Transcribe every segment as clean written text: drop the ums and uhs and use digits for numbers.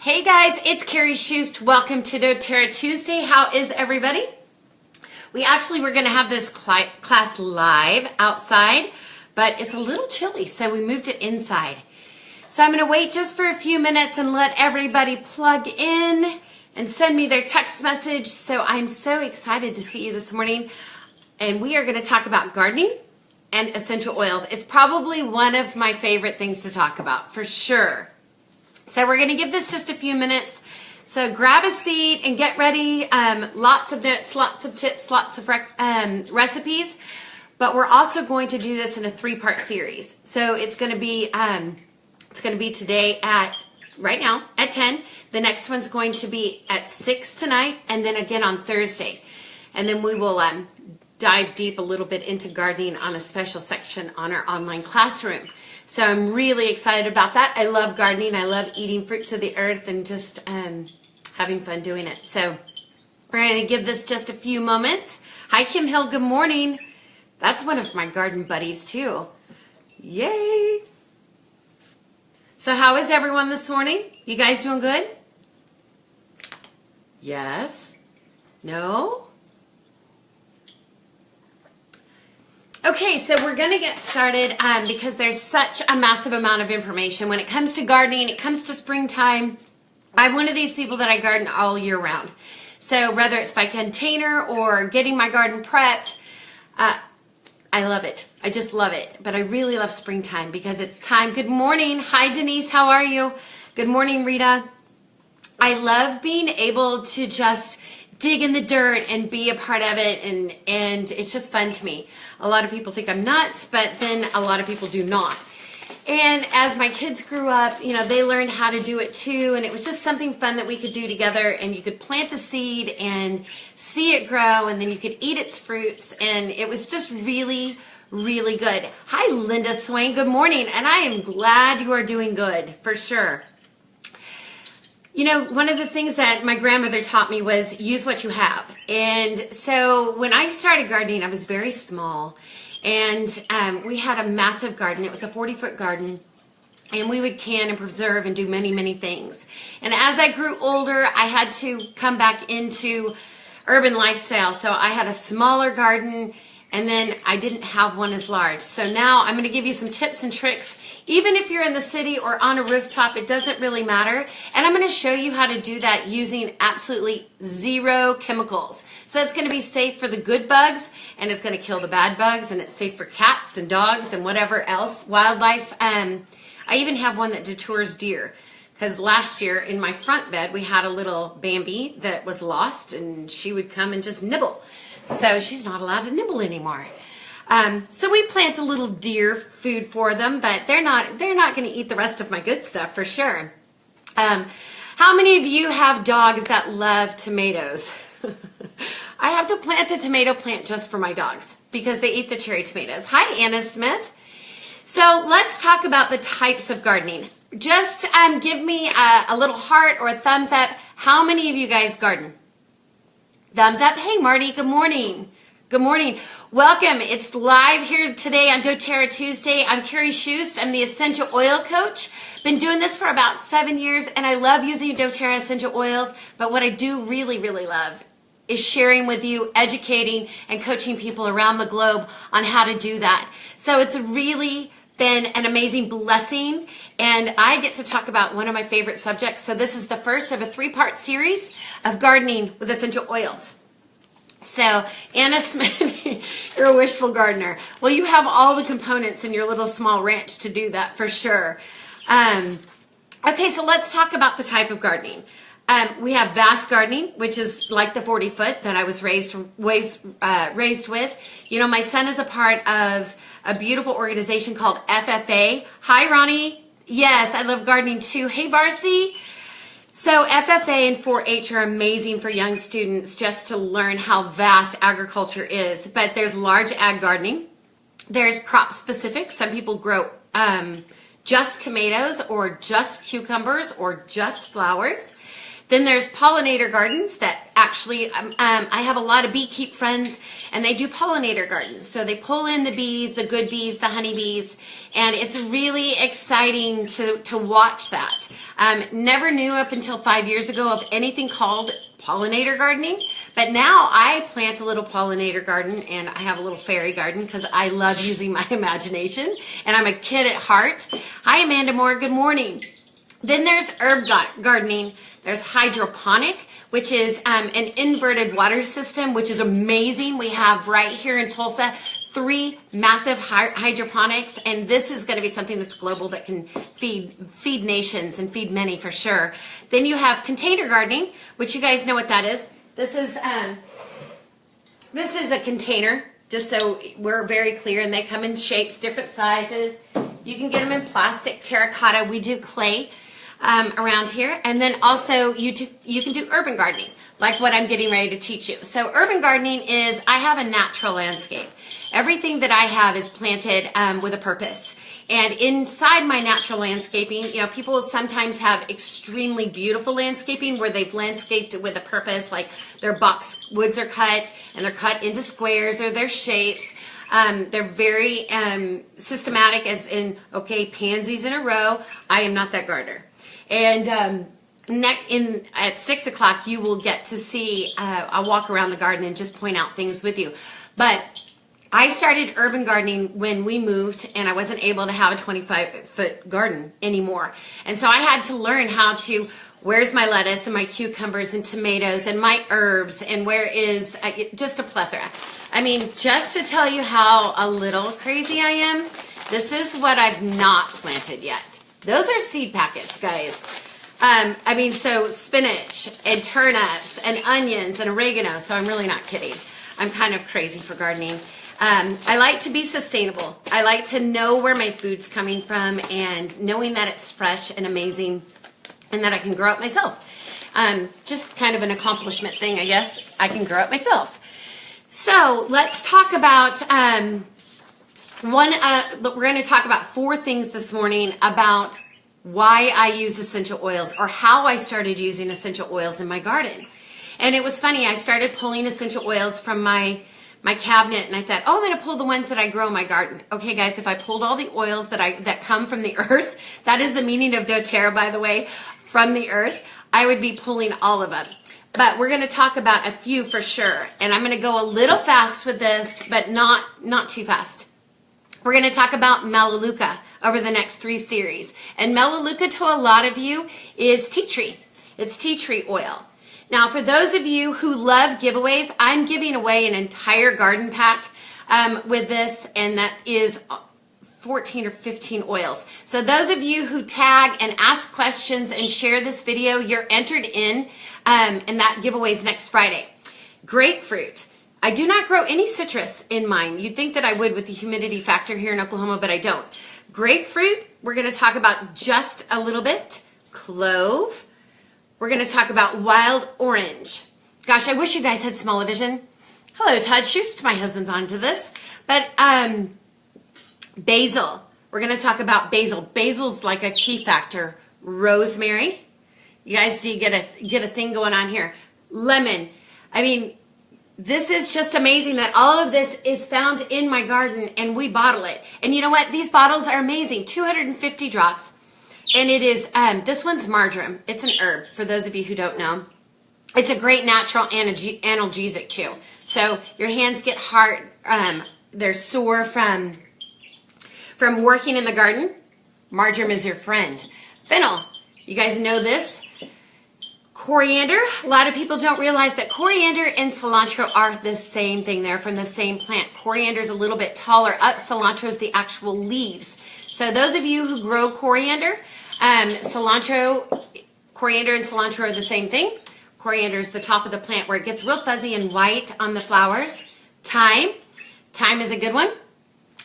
Hey guys, it's Karrie Shust. Welcome to doTERRA Tuesday. How is everybody? We actually were going to have this class live outside, but it's a little chilly, so we moved it inside. So I'm going to wait just for a few minutes and let everybody plug in and send me their text message. So I'm so excited to see you this morning. And we are going to talk about gardening and essential oils. It's probably one of my favorite things to talk about, for sure. So we're going to give this just a few minutes. So grab a seat and get ready. Lots of notes, lots of tips, lots of recipes. But we're also going to do this in a 3-part series. So it's going to be today right now at 10. The next one's going to be at 6 tonight, and then again on Thursday. And then we will dive deep a little bit into gardening on a special section on our online classroom. So I'm really excited about that. I love gardening. I love eating fruits of the earth and just having fun doing it. So we're going to give this just a few moments. Hi, Kim Hill. Good morning. That's one of my garden buddies too. Yay. So how is everyone this morning? You guys doing good? Yes? No? Okay, so we're going to get started because there's such a massive amount of information. When it comes to gardening, it comes to springtime, I'm one of these people that I garden all year round. So whether it's by container or getting my garden prepped, I love it. I just love it. But I really love springtime because it's time. Good morning. Hi, Denise. How are you? Good morning, Rita. I love being able to just dig in the dirt and be a part of it, and it's just fun to me. A lot of people think I'm nuts, but then a lot of people do not. And as my kids grew up, you know, they learned how to do it too, and it was just something fun that we could do together, and you could plant a seed and see it grow, and then you could eat its fruits, and it was just really, really good. Hi, Linda Swain. Good morning, and I am glad you are doing good, for sure. You know, one of the things that my grandmother taught me was use what you have. And so when I started gardening, I was very small. And we had a massive garden. It was a 40-foot garden. And we would can and preserve and do many, many things. And as I grew older, I had to come back into urban lifestyle. So I had a smaller garden, and then I didn't have one as large. So now I'm going to give you some tips and tricks. Even if you're in the city or on a rooftop, it doesn't really matter. And I'm going to show you how to do that using absolutely zero chemicals. So it's going to be safe for the good bugs, and it's going to kill the bad bugs, and it's safe for cats and dogs and whatever else, wildlife. I even have one that detours deer, because last year in my front bed, we had a little Bambi that was lost, and she would come and just nibble. So she's not allowed to nibble anymore. So we plant a little deer food for them, but they're not going to eat the rest of my good stuff for sure. How many of you have dogs that love tomatoes? I have to plant a tomato plant just for my dogs because they eat the cherry tomatoes. Hi, Anna Smith. So let's talk about the types of gardening. Just give me a little heart or a thumbs up. How many of you guys garden? Thumbs up. Hey, Marty. Good morning. Good morning. Welcome. It's live here today on doTERRA Tuesday. I'm Karrie Shust. I'm the Essential Oil Coach. Been doing this for about 7 years, and I love using doTERRA essential oils. But what I do really, really love is sharing with you, educating, and coaching people around the globe on how to do that. So it's really been an amazing blessing, and I get to talk about one of my favorite subjects. So this is the first of a 3-part series of gardening with essential oils. So, Anna Smith, you're a wishful gardener. Well, you have all the components in your little small ranch to do that for sure. Okay, so let's talk about the type of gardening. We have vast gardening, which is like the 40-foot that I was raised with. You know, my son is a part of a beautiful organization called FFA. Hi, Ronnie. Yes, I love gardening too. Hey, Varsi. So FFA and 4-H are amazing for young students just to learn how vast agriculture is. But there's large ag gardening. There's crop specific. Some people grow just tomatoes or just cucumbers or just flowers. Then there's pollinator gardens that actually, I have a lot of beekeep friends, and they do pollinator gardens. So they pull in the bees, the good bees, the honeybees, and it's really exciting to watch that. Never knew up until 5 years ago of anything called pollinator gardening, but now I plant a little pollinator garden, and I have a little fairy garden because I love using my imagination, and I'm a kid at heart. Hi, Amanda Moore. Good morning. Then there's herb gardening. There's hydroponic, which is an inverted water system, which is amazing. We have right here in Tulsa 3 massive hydroponics, and this is going to be something that's global that can feed nations and feed many for sure. Then you have container gardening, which you guys know what that is. This is a container, just so we're very clear, and they come in shapes, different sizes. You can get them in plastic, terracotta. We do clay around here. And then also you can do urban gardening, like what I'm getting ready to teach you. So urban gardening is, I have a natural landscape. Everything that I have is planted with a purpose. And inside my natural landscaping, you know, people sometimes have extremely beautiful landscaping where they've landscaped it with a purpose, like their box woods are cut and they're cut into squares or their shapes. They're very systematic, as in, okay, pansies in a row. I am not that gardener. And at 6 o'clock, you will get to see, I'll walk around the garden and just point out things with you. But I started urban gardening when we moved, and I wasn't able to have a 25-foot garden anymore. And so I had to learn how to, where's my lettuce and my cucumbers and tomatoes and my herbs, and where is, just a plethora. I mean, just to tell you how a little crazy I am, this is what I've not planted yet. Those are seed packets, guys. I mean, so spinach and turnips and onions and oregano. So I'm really not kidding. I'm kind of crazy for gardening. I like to be sustainable. I like to know where my food's coming from and knowing that it's fresh and amazing and that I can grow it myself. Just kind of an accomplishment thing, I guess. I can grow it myself. So let's talk about we're going to talk about 4 things this morning about why I use essential oils, or how I started using essential oils in my garden. And it was funny, I started pulling essential oils from my cabinet, and I thought, oh, I'm going to pull the ones that I grow in my garden. Okay, guys, if I pulled all the oils that come from the earth, that is the meaning of doTERRA, by the way, from the earth, I would be pulling all of them. But we're going to talk about a few for sure. And I'm going to go a little fast with this, but not too fast. We're going to talk about Melaleuca over the next 3 series. And Melaleuca, to a lot of you, is tea tree. It's tea tree oil. Now, for those of you who love giveaways, I'm giving away an entire garden pack with this, and that is 14 or 15 oils. So those of you who tag and ask questions and share this video, you're entered in, and that giveaway is next Friday. Grapefruit. I do not grow any citrus in mine. You'd think that I would with the humidity factor here in Oklahoma, but I don't. Grapefruit, we're going to talk about just a little bit. Clove. We're going to talk about wild orange. Gosh, I wish you guys had smell-o-vision. Hello, Todd Shust. My husband's on to this. But basil. We're going to talk about basil. Basil's like a key factor. Rosemary. You guys, do you get a thing going on here? Lemon. I mean, this is just amazing that all of this is found in my garden, and we bottle it. And you know what? These bottles are amazing. 250 drops. And it is, this one's marjoram. It's an herb, for those of you who don't know. It's a great natural analgesic too. So your hands get hard, they're sore from working in the garden. Marjoram is your friend. Fennel, you guys know this. Coriander, a lot of people don't realize that coriander and cilantro are the same thing. They're from the same plant. Coriander is a little bit taller. Cilantro is the actual leaves. So those of you who grow coriander, coriander and cilantro are the same thing. Coriander is the top of the plant where it gets real fuzzy and white on the flowers. Thyme is a good one.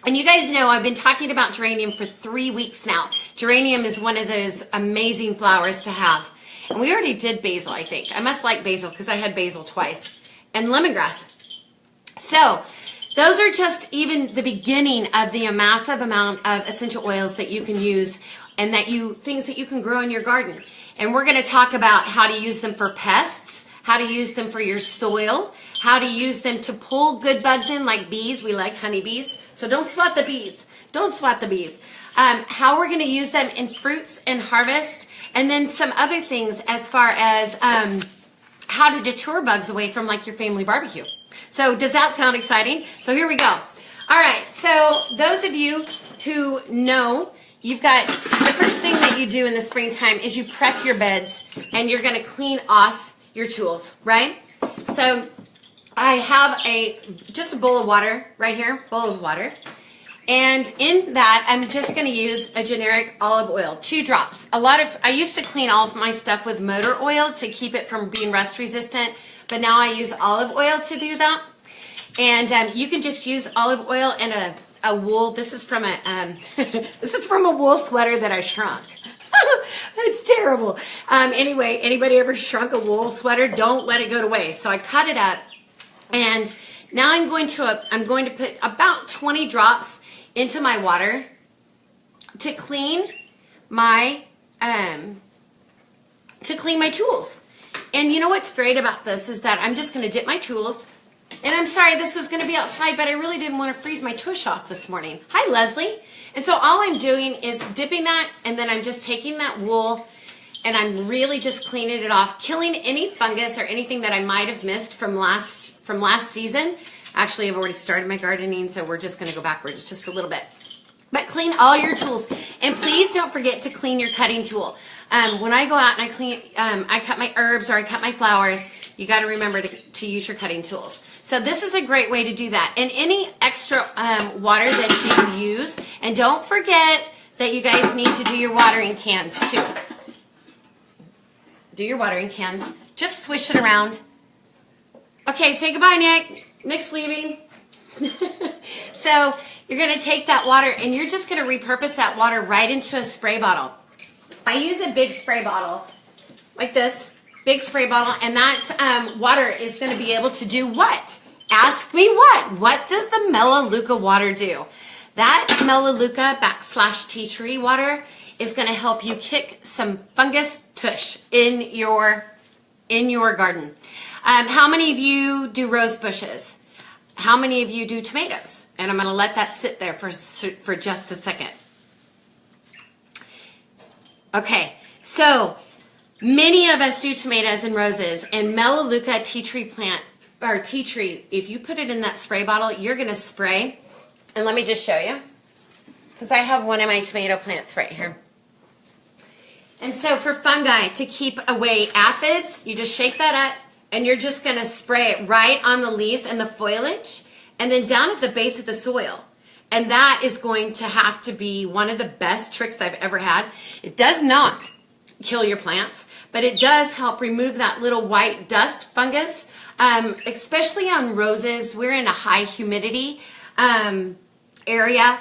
And you guys know I've been talking about geranium for 3 weeks now. Geranium is one of those amazing flowers to have. And we already did basil, I think. I must like basil because I had basil twice. And lemongrass. So those are just even the beginning of the massive amount of essential oils that you can use and things that you can grow in your garden. And we're going to talk about how to use them for pests how to use them for your soil, how to use them to pull good bugs in like bees. We like honeybees, so don't swat the bees. Don't swat the bees. How we're going to use them in fruits and harvest, and then some other things as far as how to deter bugs away from like your family barbecue. So does that sound exciting? So here we go. All right, so those of you who know, you've got the first thing that you do in the springtime is you prep your beds and you're going to clean off your tools, right? So I have just a bowl of water right here, bowl of water. And in that, I'm just going to use a generic olive oil, 2 drops. I used to clean all of my stuff with motor oil to keep it from being rust resistant, but now I use olive oil to do that. And you can just use olive oil and a wool. This is from a this is from a wool sweater that I shrunk. It's terrible. Anyway, anybody ever shrunk a wool sweater? Don't let it go to waste. So I cut it up, and now I'm going to put about 20 drops into my water to clean my tools. And you know what's great about this is that I'm just going to dip my tools. And I'm sorry this was going to be outside, but I really didn't want to freeze my tush off this morning. Hi, Leslie. And so all I'm doing is dipping that, and then I'm just taking that wool and I'm really just cleaning it off, killing any fungus or anything that I might have missed from last season. Actually, I've already started my gardening, so we're just going to go backwards just a little bit. But clean all your tools, and please don't forget to clean your cutting tool. When I go out and I cut my herbs or I cut my flowers, you got to remember to use your cutting tools. So this is a great way to do that. And any extra water that you use, and don't forget that you guys need to do your watering cans too. Do your watering cans. Just swish it around. Okay, say goodbye, Nick. Nick's leaving. So you're going to take that water and you're just going to repurpose that water right into a spray bottle. I use a big spray bottle like this, big spray bottle, and that water is going to be able to do what? Ask me what? What does the Melaleuca water do? That Melaleuca / tea tree water is going to help you kick some fungus tush in your garden. How many of you do rose bushes? How many of you do tomatoes? And I'm going to let that sit there for just a second. Okay, so many of us do tomatoes and roses, and Melaleuca tea tree plant, or tea tree, if you put it in that spray bottle, you're going to spray. And let me just show you, because I have one of my tomato plants right here. And so for fungi, to keep away aphids, you just shake that up, and you're just going to spray it right on the leaves and the foliage, and then down at the base of the soil. And that is going to have to be one of the best tricks I've ever had. It does not kill your plants, but it does help remove that little white dust fungus, especially on roses. We're in a high humidity area,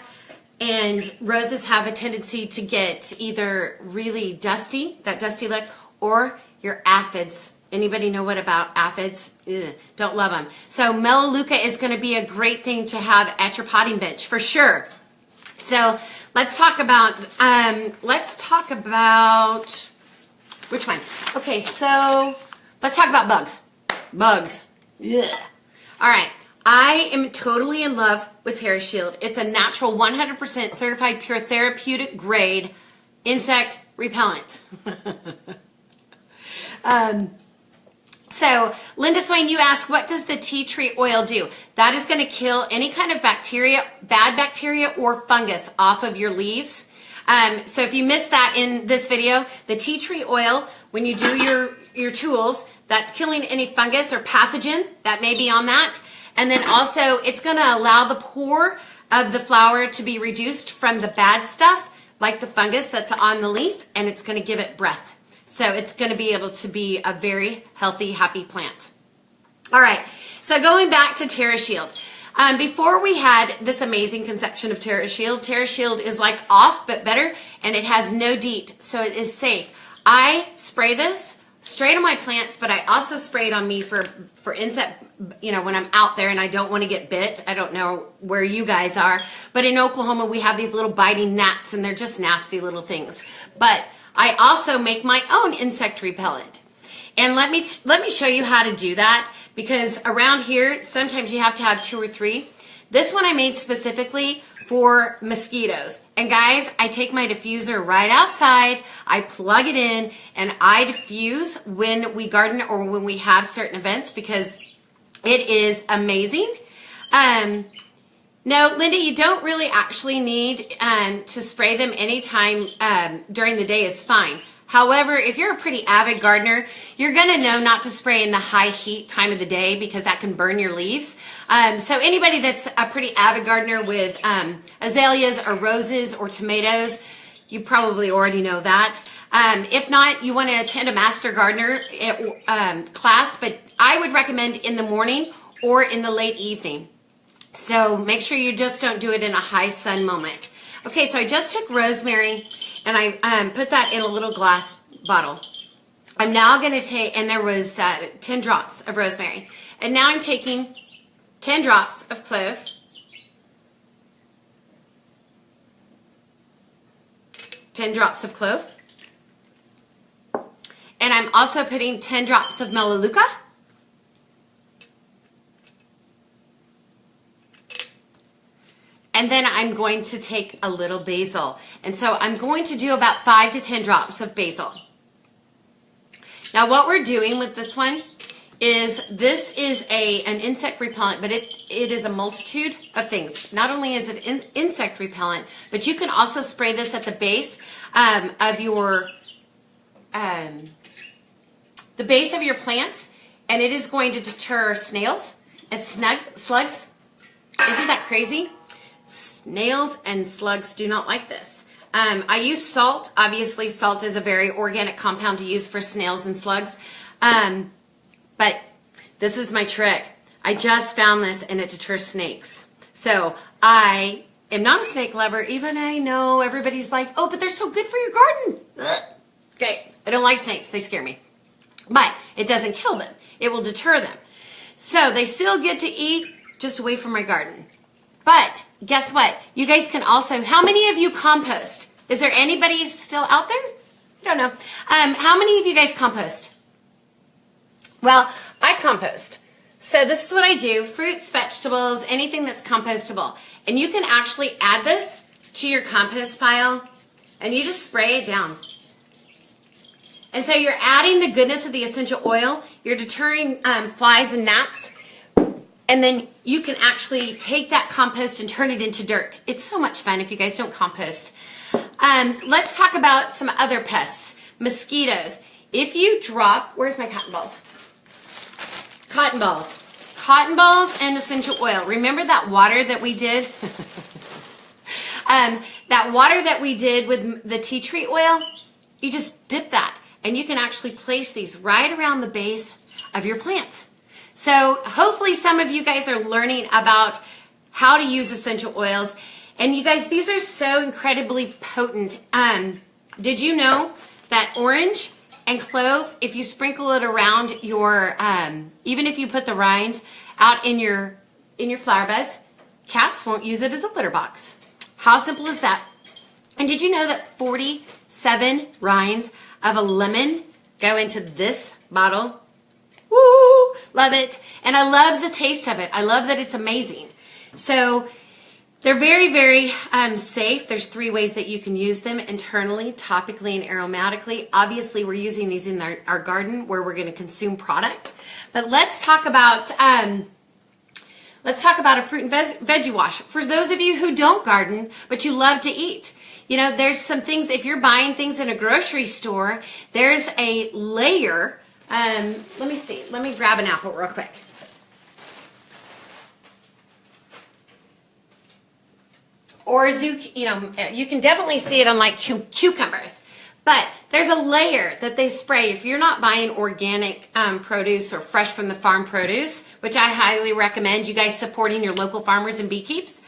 and roses have a tendency to get either really dusty, that dusty look, or your aphids. Anybody know what about aphids? Ugh, don't love them. So Melaleuca is going to be a great thing to have at your potting bench for sure. So let's talk about which one? Okay, so let's talk about bugs. Bugs. Ugh. All right. I am totally in love with TerraShield. It's a natural 100% certified pure therapeutic grade insect repellent. So, Linda Swain, you asked, what does the tea tree oil do? That is going to kill any kind of bacteria, bad bacteria or fungus off of your leaves. So if you missed that in this video, the tea tree oil, when you do your tools, that's killing any fungus or pathogen that may be on that. And then also, it's going to allow the pore of the flower to be reduced from the bad stuff, like the fungus that's on the leaf, and it's going to give it breath. So it's going to be able to be a very healthy, happy plant. All right, so going back to TerraShield. Before we had this amazing conception of TerraShield, TerraShield is like off but better, and it has no DEET, so it is safe. I spray this straight on my plants, but I also spray it on me for insect, when I'm out there and I don't want to get bit. I don't know where you guys are, but in Oklahoma we have these little biting gnats, and they're just nasty little things. But I also make my own insect repellent. And let me show you how to do that, because around here, sometimes you have to have 2 or 3. This one I made specifically for mosquitoes. And guys, I take my diffuser right outside, I plug it in, and I diffuse when we garden or when we have certain events, because it is amazing. No, Linda, you don't really actually need to spray them anytime during the day is fine. However, if you're a pretty avid gardener, you're going to know not to spray in the high heat time of the day, because that can burn your leaves. So anybody that's a pretty avid gardener with azaleas or roses or tomatoes, you probably already know that. If not, you want to attend a master gardener class, but I would recommend in the morning or in the late evening. So make sure you just don't do it in a high sun moment. Okay, so I just took rosemary and I put that in a little glass bottle. I'm now going to take, and there was 10 drops of rosemary. And now I'm taking 10 drops of clove, 10 drops of clove, and I'm also putting 10 drops of melaleuca, and then I'm going to take a little basil. And so I'm going to do about 5 to 10 drops of basil. Now what we're doing with this one is, this is an insect repellent, but it is a multitude of things. Not only is it an insect repellent, but you can also spray this at the base of your, the base of your plants, and it is going to deter snails and slugs. Isn't that crazy? Snails and slugs do not like this. I use salt. Obviously, salt is a very organic compound to use for snails and slugs. But this is my trick. I just found this, and it deters snakes. So I am not a snake lover. Even I know everybody's like, oh, but they're so good for your garden. Ugh. Okay, I don't like snakes. They scare me. But it doesn't kill them. It will deter them. So they still get to eat, just away from my garden. But guess what? You guys can also, how many of you compost? Is there anybody still out there? I don't know. How many of you guys compost? Well, I compost. So this is what I do. Fruits, vegetables, anything that's compostable. And you can actually add this to your compost pile, and you just spray it down. And so you're adding the goodness of the essential oil. You're deterring flies and gnats. And then you can actually take that compost and turn it into dirt. It's so much fun if you guys don't compost. Let's talk about some other pests. Mosquitoes. If you drop, where's my cotton balls? Cotton balls. Cotton balls and essential oil. Remember that water that we did? That water that we did with the tea tree oil? You just dip that, and you can actually place these right around the base of your plants. So hopefully some of you guys are learning about how to use essential oils. And you guys, these are so incredibly potent. Did you know that orange and clove, if you sprinkle it around your, even if you put the rinds out in your flower beds, cats won't use it as a litter box. How simple is that? And did you know that 47 rinds of a lemon go into this bottle? Woo! Love it. And I love the taste of it. I love that it's amazing. So they're very, very safe. There's 3 ways that you can use them: internally, topically, and aromatically. Obviously, we're using these in our garden where we're going to consume product. But let's talk about a fruit and veggie wash. For those of you who don't garden, but you love to eat, you know, there's some things, if you're buying things in a grocery store, there's a layer. Let me see. Let me grab an apple real quick. Or you know, you can definitely see it on like cucumbers. But there's a layer that they spray. If you're not buying organic produce or fresh from the farm produce, which I highly recommend you guys supporting your local farmers and beekeeps,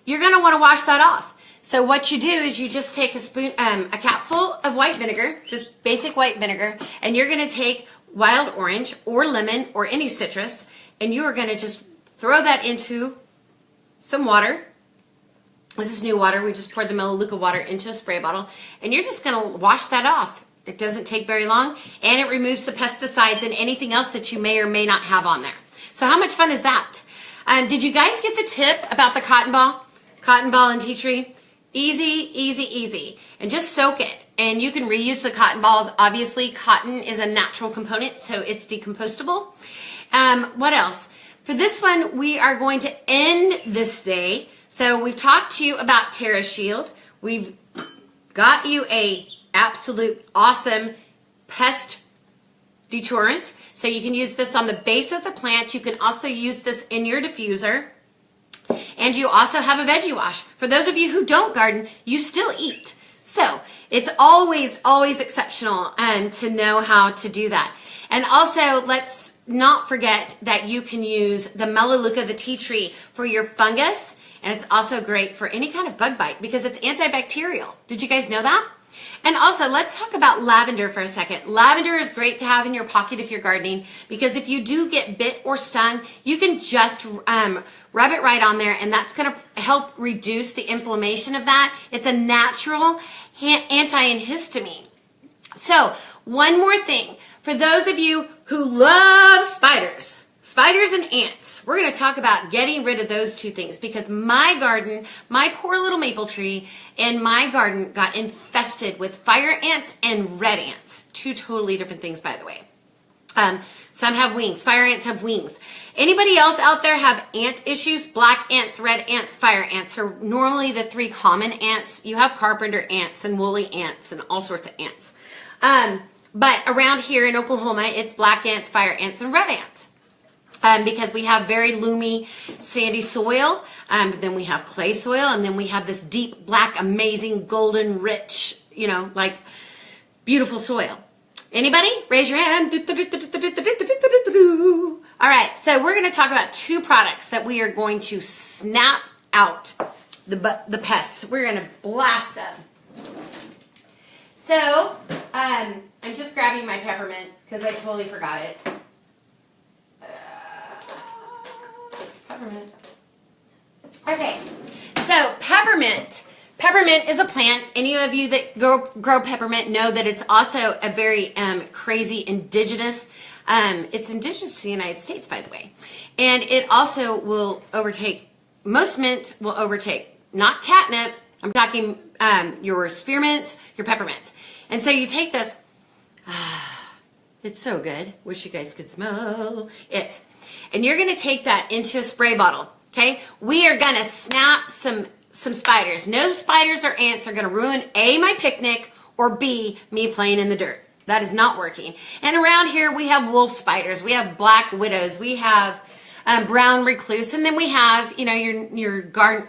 you're going to want to wash that off. So what you do is you just take a capful of white vinegar, just basic white vinegar, and you're going to take wild orange or lemon or any citrus, and you are going to just throw that into some water. This is new water. We just poured the melaleuca water into a spray bottle, and you're just going to wash that off It doesn't take very long, and it removes the pesticides and anything else that you may or may not have on there. So how much fun is that? Did you guys get the tip about the cotton ball? Cotton ball and tea tree? Easy, easy, easy. And just soak it. And you can reuse the cotton balls. Obviously, cotton is a natural component, so it's decomposable. What else? For this one, we are going to end this day. So we've talked to you about Terra Shield. We've got you a absolute awesome pest deterrent. So you can use this on the base of the plant. You can also use this in your diffuser. And you also have a veggie wash. For those of you who don't garden, you still eat. So it's always, always exceptional to know how to do that. And also, let's not forget that you can use the Melaleuca, the tea tree, for your fungus. And it's also great for any kind of bug bite because it's antibacterial. Did you guys know that? And also, let's talk about lavender for a second. Lavender is great to have in your pocket if you're gardening because if you do get bit or stung, you can just rub it right on there, and that's going to help reduce the inflammation of that. It's a natural antihistamine. So, one more thing. For those of you who love spiders and ants, we're going to talk about getting rid of those two things because my garden, my poor little maple tree in my garden got infested with fire ants and red ants. Two totally different things, by the way. Some have wings. Fire ants have wings. Anybody else out there have ant issues? Black ants, red ants, fire ants are normally the three common ants. You have carpenter ants and woolly ants and all sorts of ants. But around here in Oklahoma, it's black ants, fire ants, and red ants. Because we have very loomy, sandy soil, then we have clay soil, and then we have this deep, black, amazing, golden, rich, like beautiful soil. Anybody? Raise your hand. All right, so we're going to talk about two products that we are going to snap out the pests. We're going to blast them. So, I'm just grabbing my peppermint because I totally forgot it. Peppermint. Okay, so peppermint. Peppermint is a plant. Any of you that grow peppermint know that it's also a very crazy indigenous. It's indigenous to the United States, by the way. And it also will overtake, most mint will overtake, not catnip. I'm talking your spearmints, your peppermints. And so you take this. It's so good. Wish you guys could smell it. And you're going to take that into a spray bottle, okay? We are going to snap some spiders. No spiders or ants are going to ruin A, my picnic, or B, me playing in the dirt. That is not working. And around here, we have wolf spiders. We have black widows. We have brown recluse. And then we have, your garden.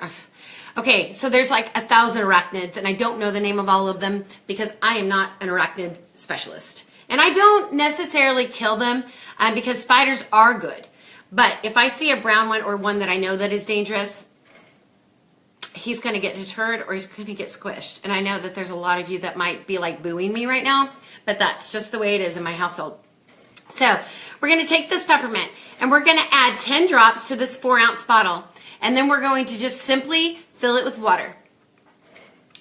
Okay, so there's like 1,000 arachnids, and I don't know the name of all of them because I am not an arachnid specialist. And I don't necessarily kill them because spiders are good. But if I see a brown one or one that I know that is dangerous, he's going to get deterred or he's going to get squished. And I know that there's a lot of you that might be like booing me right now, but that's just the way it is in my household. So we're going to take this peppermint and we're going to add 10 drops to this 4-ounce bottle. And then we're going to just simply fill it with water.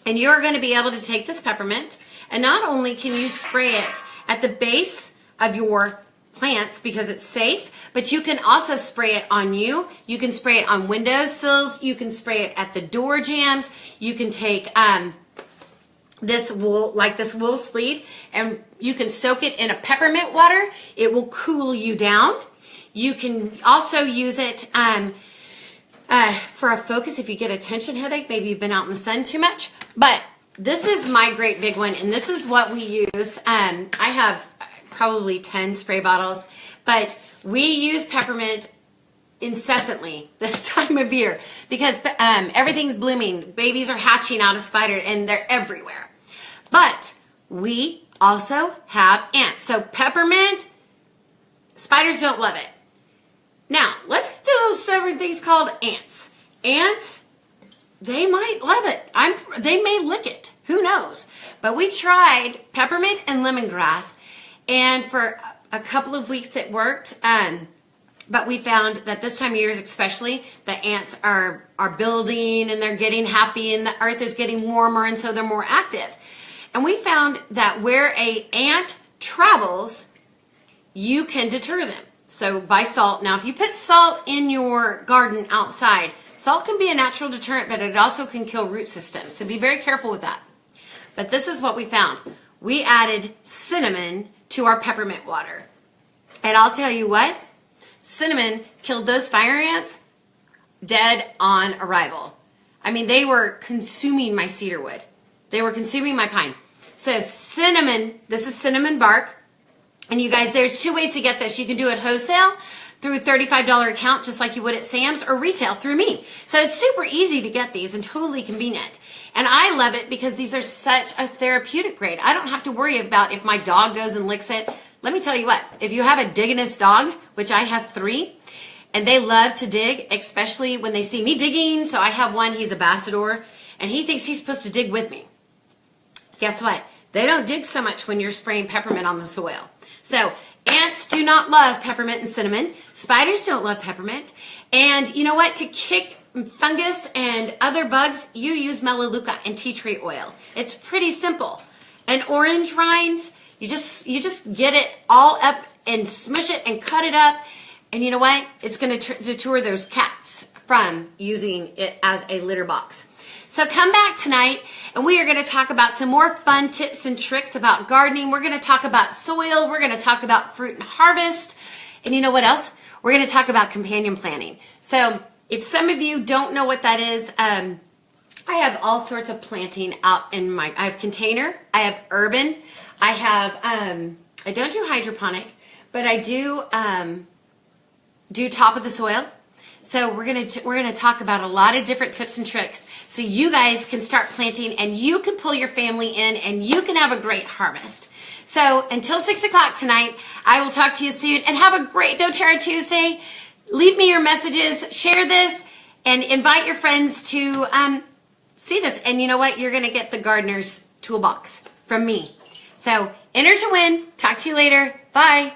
And you're going to be able to take this peppermint and not only can you spray it at the base of your plants because it's safe, but you can also spray it on you. You can spray it on windowsills. You can spray it at the door jambs. You can take this wool sleeve and you can soak it in a peppermint water. It will cool you down. You can also use it for a focus if you get a tension headache. Maybe you've been out in the sun too much. But this is my great big one, and this is what we use. I have probably 10 spray bottles, but we use peppermint incessantly this time of year because everything's blooming. Babies are hatching out of spider, and they're everywhere. But we also have ants. So peppermint, spiders don't love it. Now, let's get to those several things called ants. Ants, they might love it. They may lick it. Who knows? But we tried peppermint and lemongrass, and for a couple of weeks it worked. But we found that this time of year especially, the ants are building and they're getting happy and the earth is getting warmer and so they're more active. And we found that where a ant travels, you can deter them. So by salt. Now, if you put salt in your garden outside, salt can be a natural deterrent, but it also can kill root systems. So be very careful with that. But this is what we found. We added cinnamon to our peppermint water. And I'll tell you what, cinnamon killed those fire ants dead on arrival. I mean, they were consuming my cedar wood. They were consuming my pine. So cinnamon, this is cinnamon bark. And you guys, there's two ways to get this. You can do it wholesale through a $35 account, just like you would at Sam's, or retail through me. So it's super easy to get these and totally convenient. And I love it because these are such a therapeutic grade. I don't have to worry about if my dog goes and licks it. Let me tell you what, if you have a diggingest dog, which I have 3, and they love to dig, especially when they see me digging. So I have one, he's a Bassador, and he thinks he's supposed to dig with me. Guess what? They don't dig so much when you're spraying peppermint on the soil. So ants do not love peppermint and cinnamon. Spiders don't love peppermint. And you know what? To kick fungus and other bugs, you use melaleuca and tea tree oil. It's pretty simple. An orange rind, you just get it all up and smush it and cut it up. And you know what? It's going to deter those cats from using it as a litter box. So come back tonight and we are going to talk about some more fun tips and tricks about gardening. We're going to talk about soil. We're going to talk about fruit and harvest. And you know what else? We're going to talk about companion planting. So if some of you don't know what that is, I have all sorts of planting out in I have container, I have urban, I have, I don't do hydroponic, but I do top of the soil. So we're gonna talk about a lot of different tips and tricks so you guys can start planting and you can pull your family in and you can have a great harvest. So until 6 o'clock tonight, I will talk to you soon and have a great doTERRA Tuesday. Leave me your messages, share this, and invite your friends to see this. And you know what? You're gonna get the gardener's toolbox from me. So enter to win. Talk to you later. Bye.